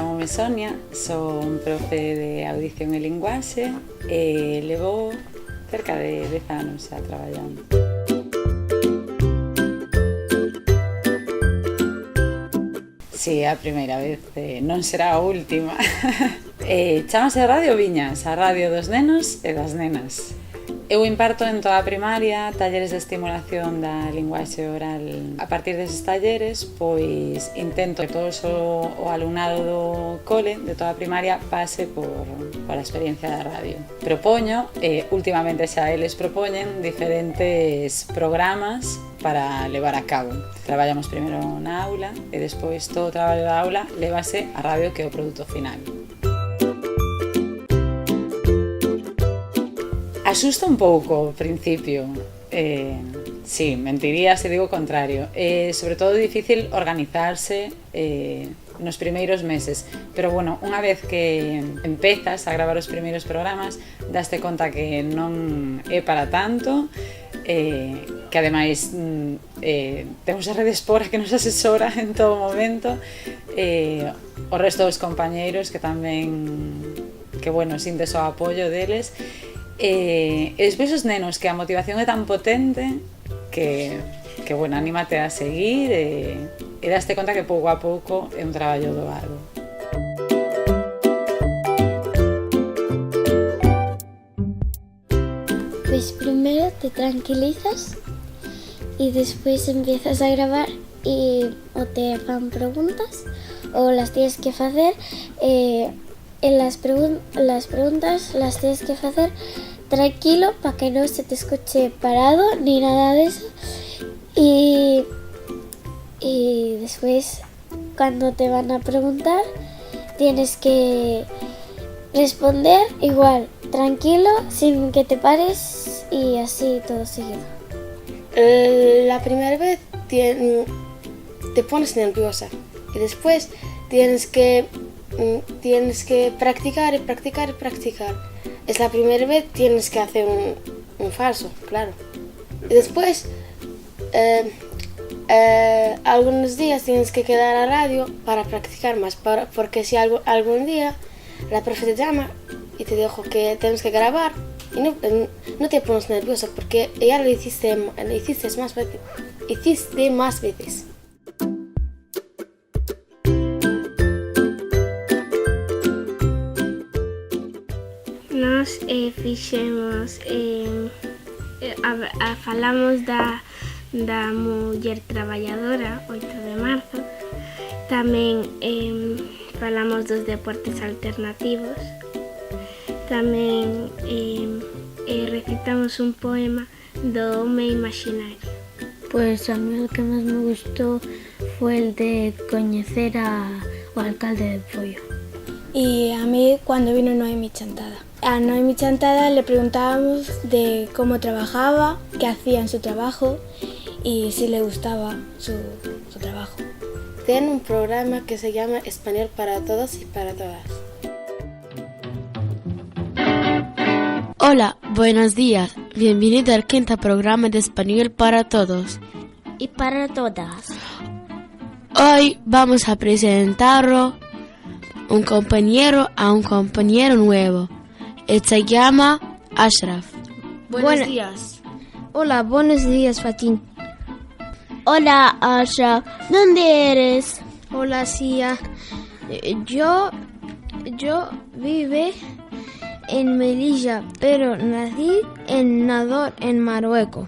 chamome Sonia, son profe de audición e linguaxe e levo cerca de 10 anos xa traballando. Si, a primeira vez, non será a última. Chámase Radio Viñas, a radio dos nenos e das nenas. Eu imparto en toda a primaria talleres de estimulación da linguaxe oral. A partir deses talleres, pois intento que todo o alumnado do cole, de toda a primaria, pase por a experiencia da radio. Propoño, últimamente xa eles propoñen diferentes programas para levar a cabo. Traballamos primeiro na aula e despois todo o traballo da aula lévase a radio, que é o produto final. Asusta un pouco ao principio, sí, mentiría se digo o contrario. Sobre todo é difícil organizarse nos primeiros meses, pero bueno, unha vez que empezas a gravar os primeiros programas, daste conta que non é para tanto, que ademais temos a Rede Espora que nos asesora en todo momento, o resto dos compañeiros que tamén, que bueno, sintes o apoio deles. E despois os nenos, que a motivación é tan potente que bueno, anímate a seguir e daste conta que pouco a pouco é un traballo doado. Pues primero te tranquilizas y después empiezas a grabar y o te fan preguntas o las tienes que hacer. Las preguntas las tienes que hacer tranquilo para que no se te escuche parado ni nada de eso. Y después, cuando te van a preguntar, tienes que responder igual, tranquilo, sin que te pares y así todo seguido. La primera vez te pones nerviosa y después tienes que practicar y practicar y practicar. Es la primera vez, tienes que hacer un falso, claro. Y después, algunos días tienes que quedar a radio para practicar más, porque si algún día la profe te llama y te dijo que tienes que grabar y no te pones nervioso porque ya lo hiciste más veces. Nos fixemos, falamos da muller traballadora, 8 de marzo. Tamén falamos dos deportes alternativos. Tamén recitamos un poema do home imaginario. Pues a mí el que más me gustó fue el de conocer al alcalde de Pollo. Y a mí cuando vino Noemi Chantada. A Noemi Chantada le preguntábamos de cómo trabajaba, qué hacía en su trabajo y si le gustaba su trabajo. Tiene un programa que se llama Español para todos y para todas. Hola, buenos días. Bienvenido al quinto programa de Español para todos Y para todas. Hoy vamos a presentar a un compañero nuevo. Él se llama Ashraf. Buenos días. Hola, buenos días, Fatín. Hola, Ashraf. ¿Dónde eres? Hola, Sia. Yo vivo en Melilla, pero nací en Nador, en Marruecos.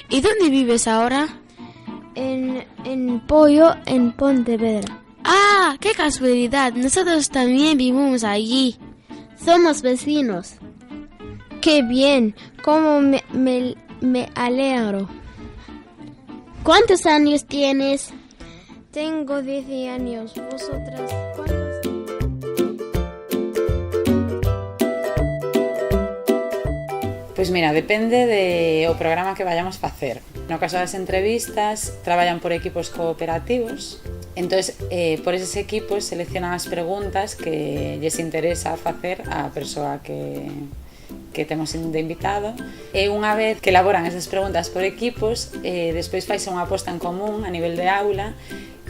¿Y dónde vives ahora? En Pollo, en Pontevedra. ¡Ah! ¡Qué casualidad! Nosotros también vivimos allí. Somos vecinos. ¡Qué bien! ¡Cómo me alegro! ¿Cuántos años tienes? Tengo 10 años. ¿Vosotras cuántos? Pois mira, depende do programa que vayamos facer. No caso das entrevistas, traballan por equipos cooperativos. Entonces, por eses equipos seleccionan as preguntas que lles interesa facer á persoa que temos de invitado. E unha vez que elaboran esas preguntas por equipos, despois faise unha posta en común a nivel de aula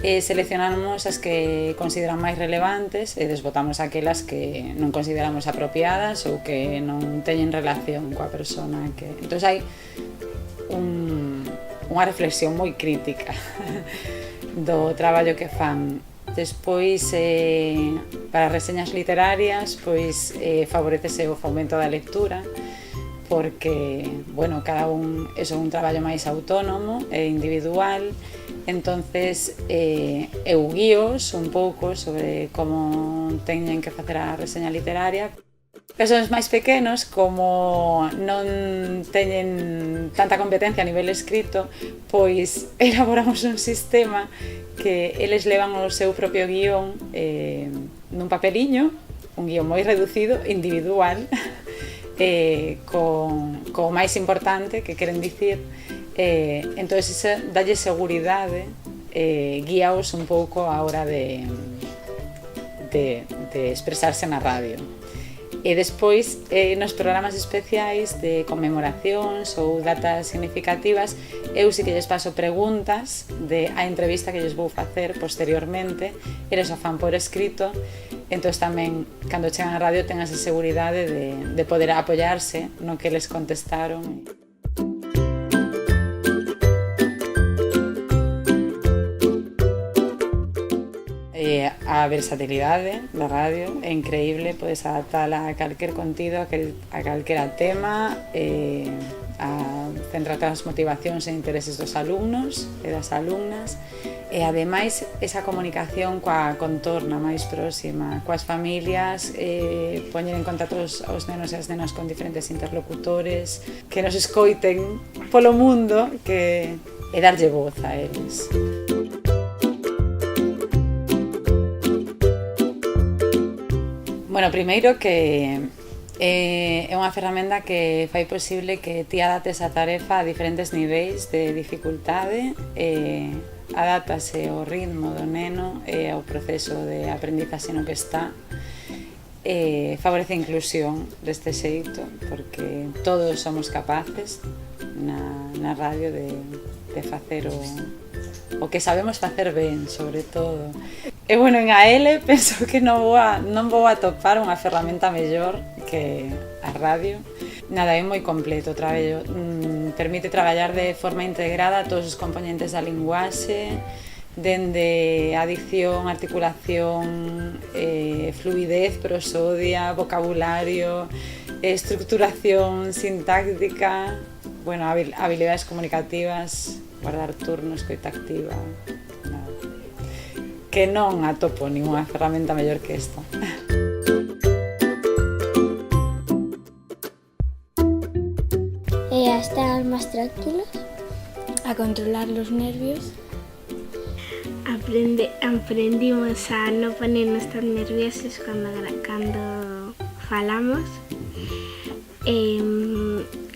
seleccionamos as que consideran máis relevantes e desbotamos aquelas que non consideramos apropiadas ou que non teñen relación coa persona que... Entón hai unha reflexión moi crítica do traballo que fan. Despois, para reseñas literarias, pois favorecese o fomento da lectura, porque, bueno, cada un é un traballo máis autónomo e individual, entonces eu guíos un pouco sobre como teñen que facer a reseña literaria. Persoas máis pequenos, como non teñen tanta competencia a nivel escrito, pois elaboramos un sistema que eles levan o seu propio guión nun papeliño, un guión moi reducido, individual, co máis importante que queren dicir, entón iso dalle seguridade, guíaos un pouco a hora de expresarse na radio. E despois, nos programas especiais de conmemoracións ou datas significativas, eu si que lles paso preguntas a entrevista que lles vou facer posteriormente, eles o fan por escrito, entón tamén, cando chegan á radio, ten esa seguridade de poder apoiarse no que les contestaron. A versatilidade da radio é increíble, podes adaptala a calquer contido, a calquera tema, a centrarte as motivacións e intereses dos alumnos e das alumnas, e ademais esa comunicación coa contorna máis próxima, coas familias, poñer en contacto os nenos e as nenas con diferentes interlocutores, que nos escoiten polo mundo, e darlle voz a eles. Bueno, primeiro que é unha ferramenta que fai posible que ti adaptes a tarefa a diferentes niveis de dificultade, adaptase ao ritmo do neno e ao proceso de aprendizaxe no que está, favorece a inclusión deste xeito, porque todos somos capaces na radio de facer o que sabemos facer ben, sobre todo. E, bueno, en AL penso que non vou atopar unha ferramenta mellor que a radio. Nada, é moi completo o traballo. Permite traballar de forma integrada todos os componentes da linguaxe, dende a dicción, articulación, fluidez, prosodia, vocabulario, estructuración sintáctica, bueno, habilidades comunicativas, guardar turnos, escoita activa, nada. Que non atopo ninguna ferramenta mellor que esta. A estar más tranquilos. A controlar los nervios. Aprendimos a non ponernos tan nerviosos cando falamos,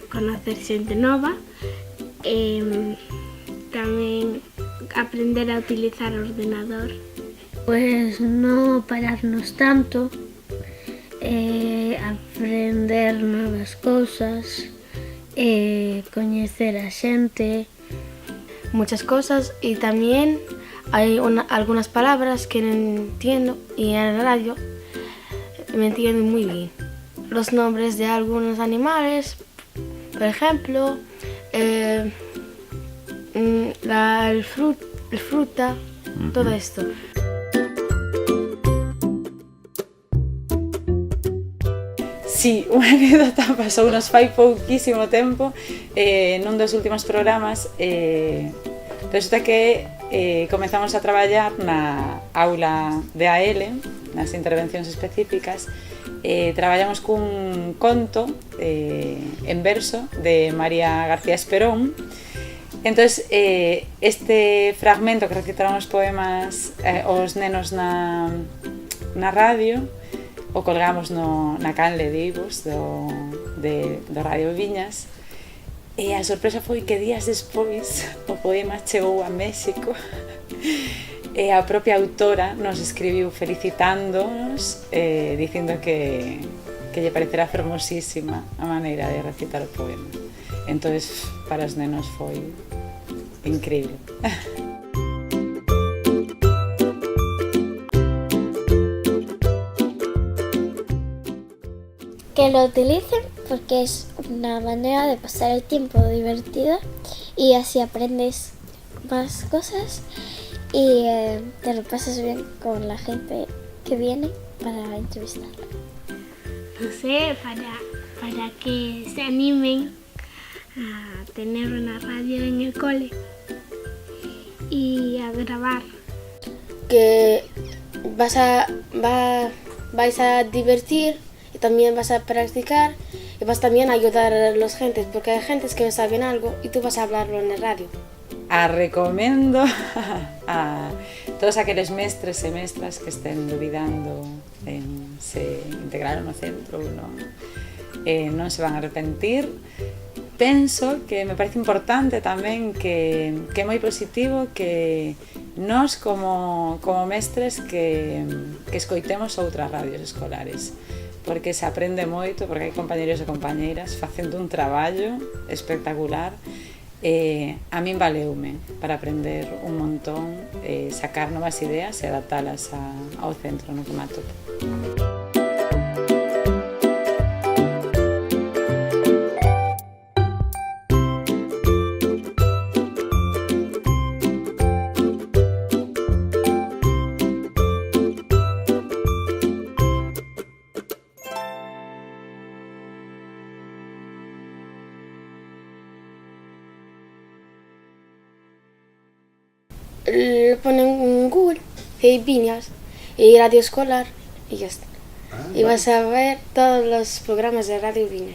conocer xente nova, tamén aprender a utilizar o ordenador. Pues no pararnos tanto, aprender novas cousas, coñecer a xente. Muchas cosas, y también hay algunas palabras que no entiendo y en la radio me entiendo muy bien. Los nombres de algunos animales, por ejemplo, el fruta, todo esto. Sí, unha anécdota pasou nos fai pouquísimo tempo nun dos últimos programas. Resulta que comezamos a traballar na aula de AL, nas intervencións específicas. Traballamos cun conto en verso de María García Esperón. Entón, este fragmento que recitaron os poemas os nenos na radio o colgamos na canle de Ivos do Radio Viñas, e a sorpresa foi que días despois o poema chegou a México e a propia autora nos escribiu felicitándonos, dicindo que lle parecera fermosísima a maneira de recitar o poema. Entón, para os nenos foi increíble. que lo utilicen porque es una manera de pasar el tiempo divertida y así aprendes más cosas y te lo pasas bien con la gente que viene para entrevistarla. No sé, para que se animen a tener una radio en el cole y a grabar. Que vais a divertir y también vas a practicar y vas también a ayudar a los gentes, porque hay gentes que no saben algo y tú vas a hablarlo en la radio. Recomendo a todos aqueles mestres e mestras que estén dubidando en se integraron no centro ou non se van a arrepentir. Penso que me parece importante tamén que é moi positivo que nós como mestres que escoitemos outras radios escolares, porque se aprende moito, porque hai compañeros e compañeiras facendo un traballo espectacular. A min valeume para aprender un montón, sacar novas ideas e adaptalas ao centro no que me atopo. Lo ponen en Google, hay Viñas y radio escolar y ya está. Y vas a ver todos los programas de Radio Viñas.